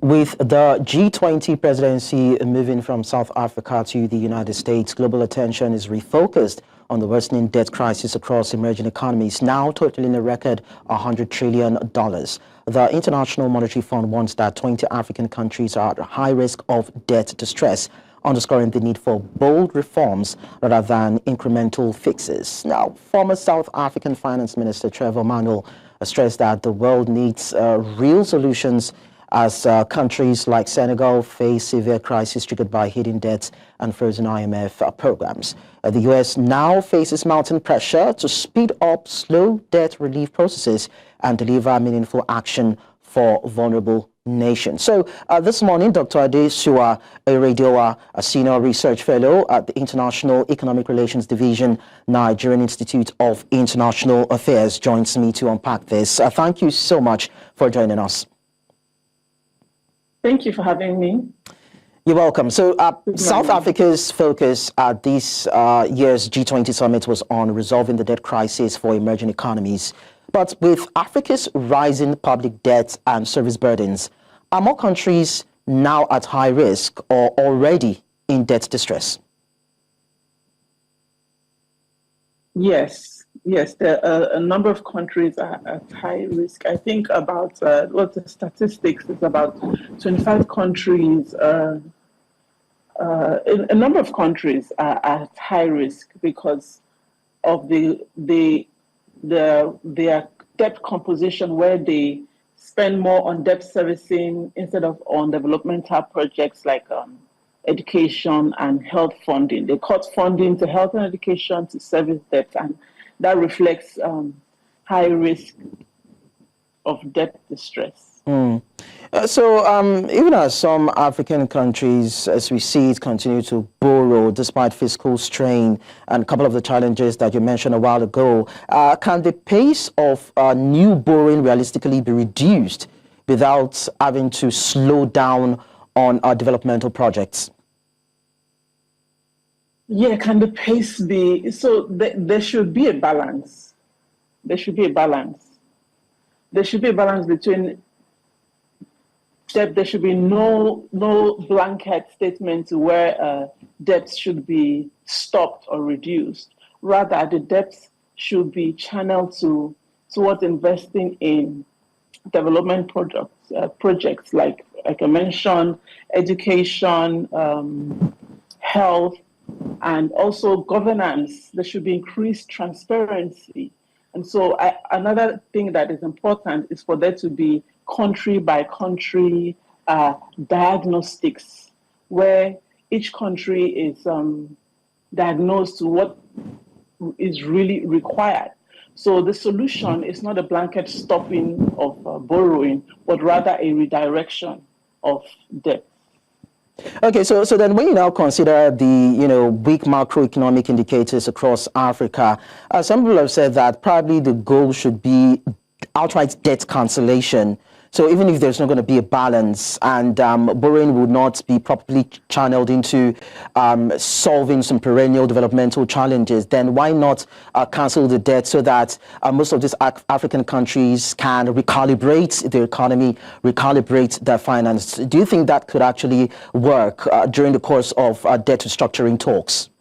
With the G20 presidency moving from South Africa to the United States, global attention is refocused on the worsening debt crisis across emerging economies, now totaling a record $100 trillion. The International Monetary Fund warns that 20 African countries are at high risk of debt distress, underscoring the need for bold reforms rather than incremental fixes. Now, former South African Finance Minister Trevor Manuel stressed that the world needs real solutions as countries like Senegal face severe crisis triggered by hidden debts and frozen IMF programs. The U.S. now faces mounting pressure to speed up slow debt relief processes and deliver meaningful action for vulnerable nations. So this morning, Dr. Adesuwa, Erediauwa, a senior research fellow at the International Economic Relations Division, Nigerian Institute of International Affairs, joins me to unpack this. Thank you so much for joining us. Thank you for having me. You're welcome. So South Africa's focus at this year's G20 summit was on resolving the debt crisis for emerging economies. But with Africa's rising public debt and service burdens, are more countries now at high risk or already in debt distress? Yes, there are a number of countries are at high risk. I think about what the statistics is about 25 countries. A number of countries are at high risk because of their debt composition, where they spend more on debt servicing instead of on developmental projects like education and health funding. They cut funding to health and education to service debt, and that reflects high risk of debt distress. So even as some African countries, as we see it, continue to borrow despite fiscal strain and a couple of the challenges that you mentioned a while ago, can the pace of new borrowing realistically be reduced without having to slow down on our developmental projects? Yeah, can the pace be? So there should be a balance. There should be a balance. There should be a balance between debt. There should be no blanket statement where debts should be stopped or reduced. Rather, the debts should be channeled towards investing in development projects like I mentioned, education, health, and also governance. There should be increased transparency. And so another thing that is important is for there to be country by country diagnostics, where each country is diagnosed to what is really required. So the solution is not a blanket stopping of borrowing, but rather a redirection of debt. Okay, so then when you now consider the weak macroeconomic indicators across Africa, some people have said that probably the goal should be outright debt cancellation. So even if there's not going to be a balance and borrowing would not be properly channeled into solving some perennial developmental challenges, then why not cancel the debt so that most of these African countries can recalibrate their economy, recalibrate their finance? Do you think that could actually work during the course of debt restructuring talks?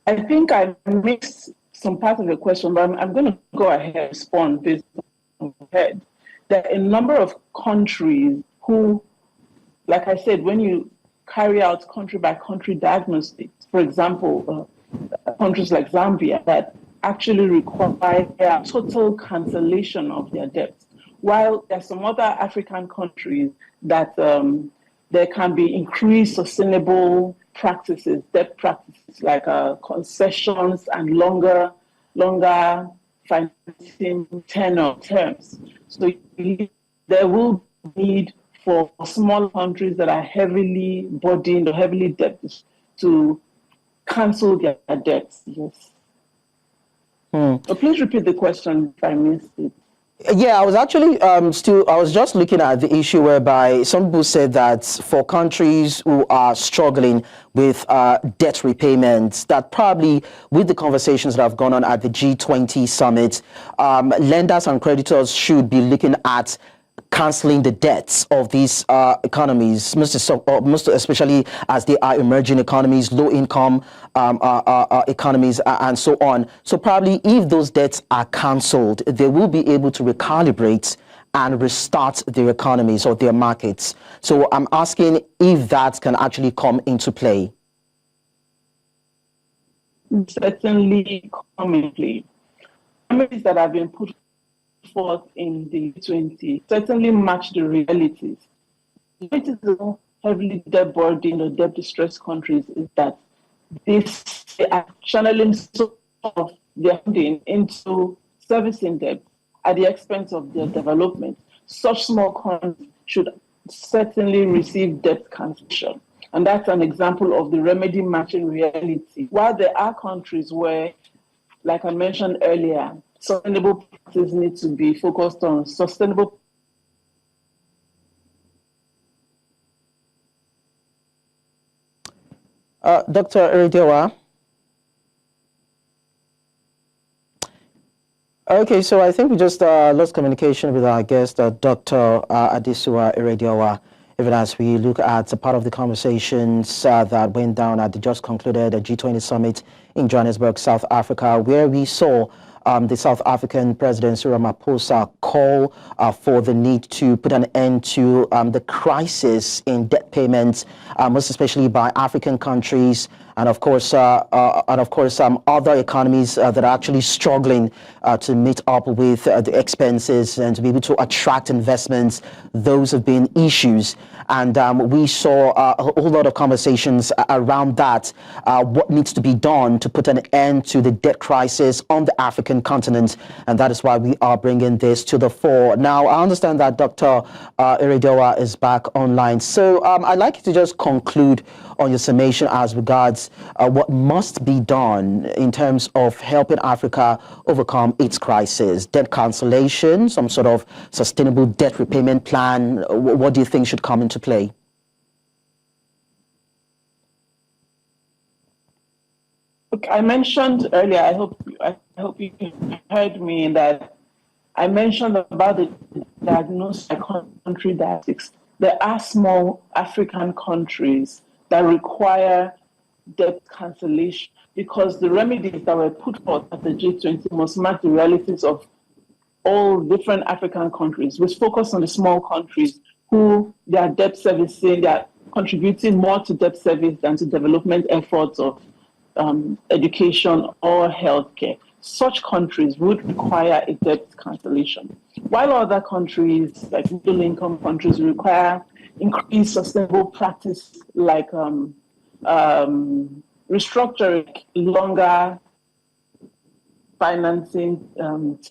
I think I missed some part of the question, but I'm going to go ahead and respond based head. There are a number of countries who, like I said, when you carry out country by country diagnostics, for example, countries like Zambia that actually require total cancellation of their debts, while there are some other African countries that there can be increased sustainable practices, debt practices like concessions and longer financing tenor terms. So there will be need for small countries that are heavily burdened or heavily indebted to cancel their debts. Yes. So please repeat the question if I missed it. Yeah, I was actually I was just looking at the issue whereby some people said that for countries who are struggling with debt repayments, that probably with the conversations that have gone on at the G20 summit, lenders and creditors should be looking at cancelling the debts of these economies, most especially as they are emerging economies, low-income economies, and so on. So probably if those debts are cancelled, they will be able to recalibrate and restart their economies or their markets. So I'm asking if that can actually come into play. Certainly come into play. Remedies that have been put forth in the G20 certainly match the realities. What is the heavily debt burdened or debt distressed countries is that they are channeling some of their funding into servicing debt at the expense of their development. Such small countries should certainly receive debt cancellation. And that's an example of the remedy matching reality. While there are countries where, like I mentioned earlier, sustainable practices need to be focused on sustainable. Dr. Erediauwa. Okay, so I think we just lost communication with our guest, Dr. Adesuwa Erediauwa, even as we look at a part of the conversations that went down at the just concluded G20 summit in Johannesburg, South Africa, where we saw the South African President Cyril Ramaphosa call for the need to put an end to the crisis in debt payments, most especially by African countries, and of course, other economies that are actually struggling to meet up with the expenses and to be able to attract investments. Those have been issues, and we saw a whole lot of conversations around that. What needs to be done to put an end to the debt crisis on the African continent, and that is why we are bringing this to the fore. Now, I understand that Dr. Erediauwa is back online, so I'd like you to just conclude on your summation as regards what must be done in terms of helping Africa overcome its crisis. Debt cancellation, some sort of sustainable debt repayment plan. What do you think should come into play? Look, I mentioned earlier, I hope you heard me, that I mentioned about the diagnosis by country diagnostics. There are small African countries that require debt cancellation because the remedies that were put forth at the G20 must match the realities of all different African countries, which focus on the small countries who their debt servicing, they are contributing more to debt service than to development efforts of education or healthcare. Such countries would require a debt cancellation, while other countries, like middle-income countries, require increased sustainable practice like restructuring, longer financing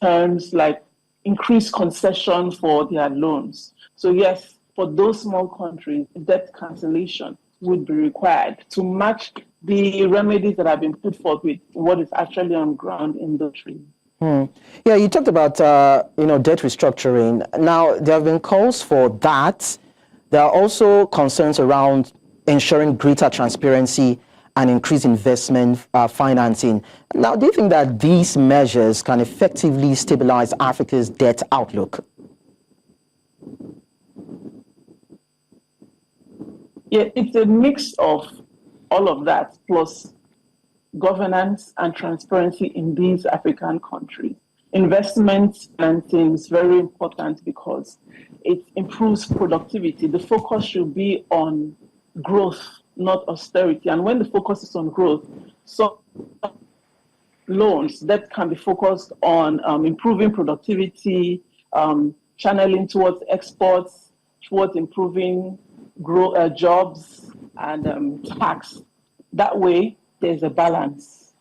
terms, like increased concession for their loans. So yes, for those small countries, debt cancellation would be required to match the remedies that have been put forth with what is actually on ground in the tree. Yeah, you talked about debt restructuring. Now, there have been calls for that. There are also concerns around ensuring greater transparency and increased investment financing. Now, do you think that these measures can effectively stabilize Africa's debt outlook? Yeah, it's a mix of all of that, plus governance and transparency in these African countries. Investment financing is very important because it improves productivity. The focus should be on growth, not austerity. And when the focus is on growth, so loans that can be focused on improving productivity, channeling towards exports, towards improving jobs and tax. That way, there's a balance.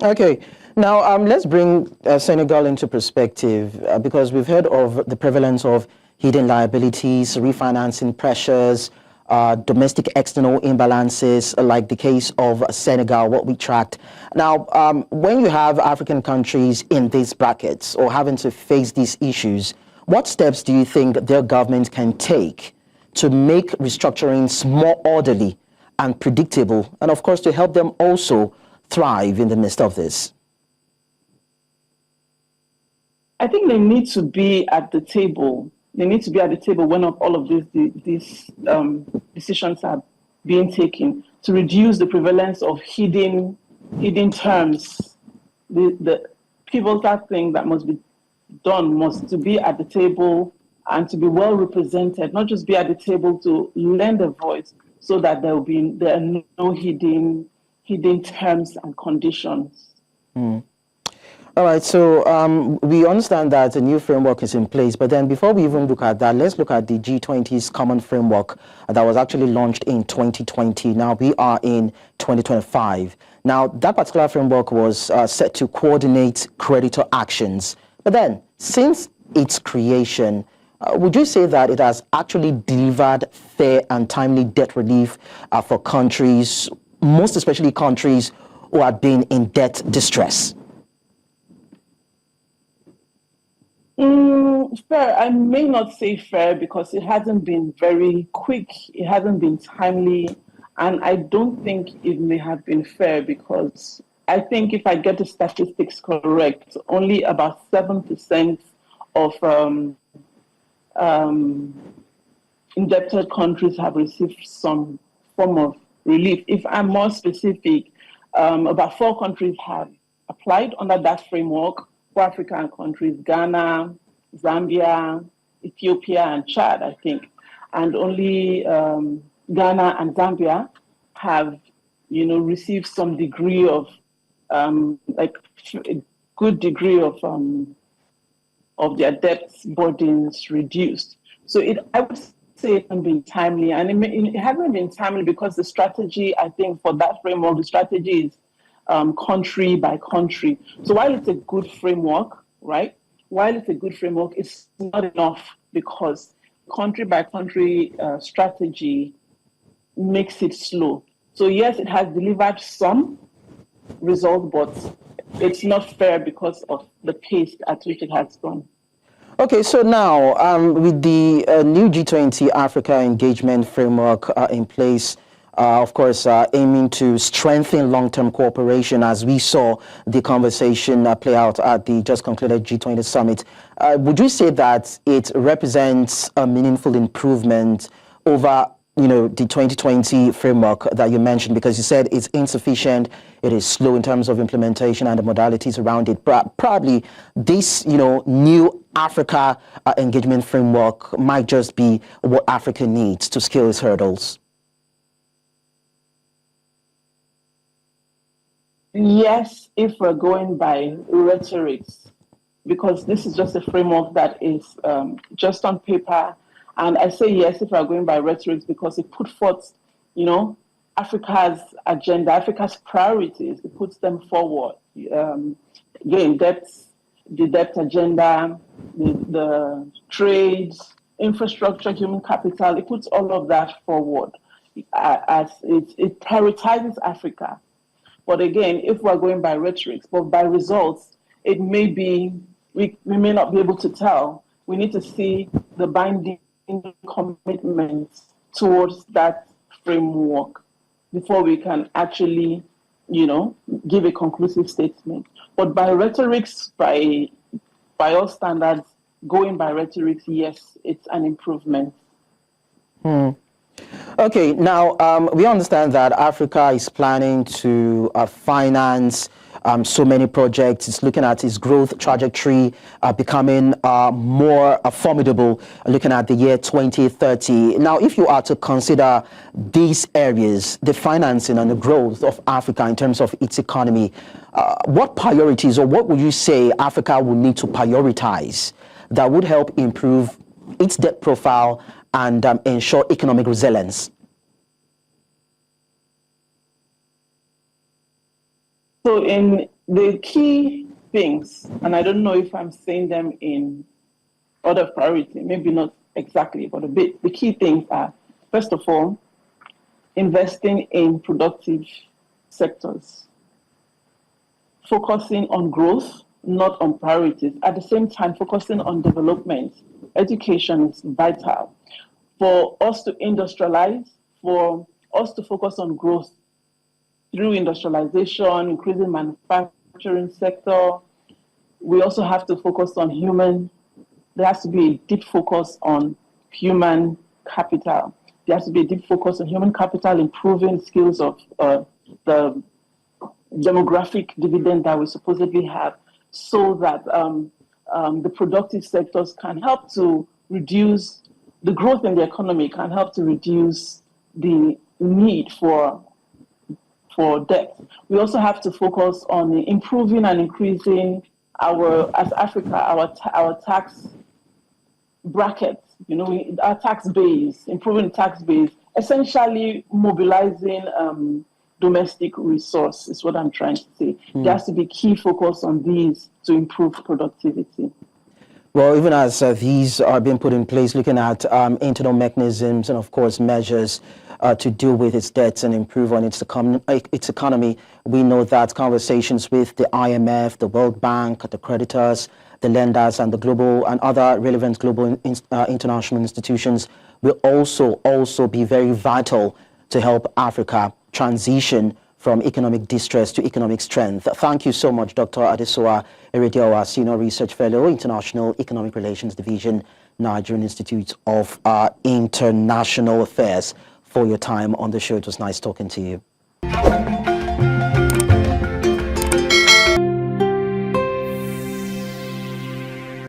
Okay. Now, let's bring Senegal into perspective because we've heard of the prevalence of hidden liabilities, refinancing pressures, domestic external imbalances, like the case of Senegal, what we tracked. Now, when you have African countries in these brackets or having to face these issues, what steps do you think their government can take to make restructurings more orderly and predictable, and of course to help them also thrive in the midst of this? I think they need to be at the table They need to be at the table when all of these decisions are being taken to reduce the prevalence of hidden terms. The pivotal thing that must be done must to be at the table and to be well represented, not just be at the table to lend a voice, so that there are no hidden terms and conditions. All right, so we understand that a new framework is in place, but then before we even look at that, let's look at the G20's Common Framework that was actually launched in 2020. Now we are in 2025. Now that particular framework was set to coordinate creditor actions, but then since its creation, would you say that it has actually delivered fair and timely debt relief for countries, most especially countries who have been in debt distress? Fair. I may not say fair because it hasn't been very quick. It hasn't been timely. And I don't think it may have been fair because I think if I get the statistics correct, only about 7% of indebted countries have received some form of relief. If I'm more specific, about 4 countries have applied under that framework. 4 African countries: Ghana, Zambia, Ethiopia, and Chad, I think. And only Ghana and Zambia have, received some degree of, a good degree of their debt burdens reduced. So I would say it can be timely, and it hasn't been timely because the strategy, I think, for that framework, the strategy is country by country. So while it's a good framework, right? While it's a good framework, it's not enough because country by country strategy makes it slow. So yes, it has delivered some results, but it's not fair because of the pace at which it has gone. Okay, so now with the new G20 Africa engagement framework in place, of course, aiming to strengthen long-term cooperation, as we saw the conversation play out at the just concluded G20 summit. Would you say that it represents a meaningful improvement over, the 2020 framework that you mentioned? Because you said it's insufficient, it is slow in terms of implementation and the modalities around it. Probably this, new Africa engagement framework might just be what Africa needs to scale its hurdles. Yes, if we're going by rhetorics, because this is just a framework that is just on paper. And I say yes if we're going by rhetorics because it put forth, Africa's agenda, Africa's priorities. It puts them forward. Again, the debt agenda, the trade, infrastructure, human capital. It puts all of that forward as it prioritizes Africa. But again, if we're going by rhetorics, but by results, it may be, we may not be able to tell. We need to see the binding commitments towards that framework before we can actually, give a conclusive statement. But by rhetorics, by all standards, going by rhetorics, yes, it's an improvement. Okay, now we understand that Africa is planning to finance so many projects. It's looking at its growth trajectory becoming more formidable, looking at the year 2030. Now, if you are to consider these areas, the financing and the growth of Africa in terms of its economy, what priorities or what would you say Africa will need to prioritize that would help improve its debt profile and ensure economic resilience? So in the key things, and I don't know if I'm saying them in order of priority, maybe not exactly, but a bit, the key things are, first of all, investing in productive sectors, focusing on growth, not on priorities. At the same time, focusing on development. Education is vital. For us to industrialize, for us to focus on growth through industrialization, increasing manufacturing sector, we also have to focus on human there has to be a deep focus on human capital. There has to be a deep focus on human capital, improving skills of the demographic dividend that we supposedly have, so that the productive sectors can help to reduce the growth in the economy, can help to reduce the need for debt. We also have to focus on improving and increasing as Africa, our tax brackets, our tax base, improving the tax base, essentially mobilizing domestic resource is what I'm trying to say. There has to be key focus on these to improve productivity. Well, even as these are being put in place, looking at internal mechanisms and, of course, measures to deal with its debts and improve on its economy, we know that conversations with the IMF, the World Bank, the creditors, the lenders, and the global and other relevant global international institutions will also be very vital to help Africa transition from economic distress to economic strength. Thank you so much, Dr. Adesuwa Erediauwa, Senior Research Fellow, International Economic Relations Division, Nigerian Institute of International Affairs, for your time on the show. It was nice talking to you.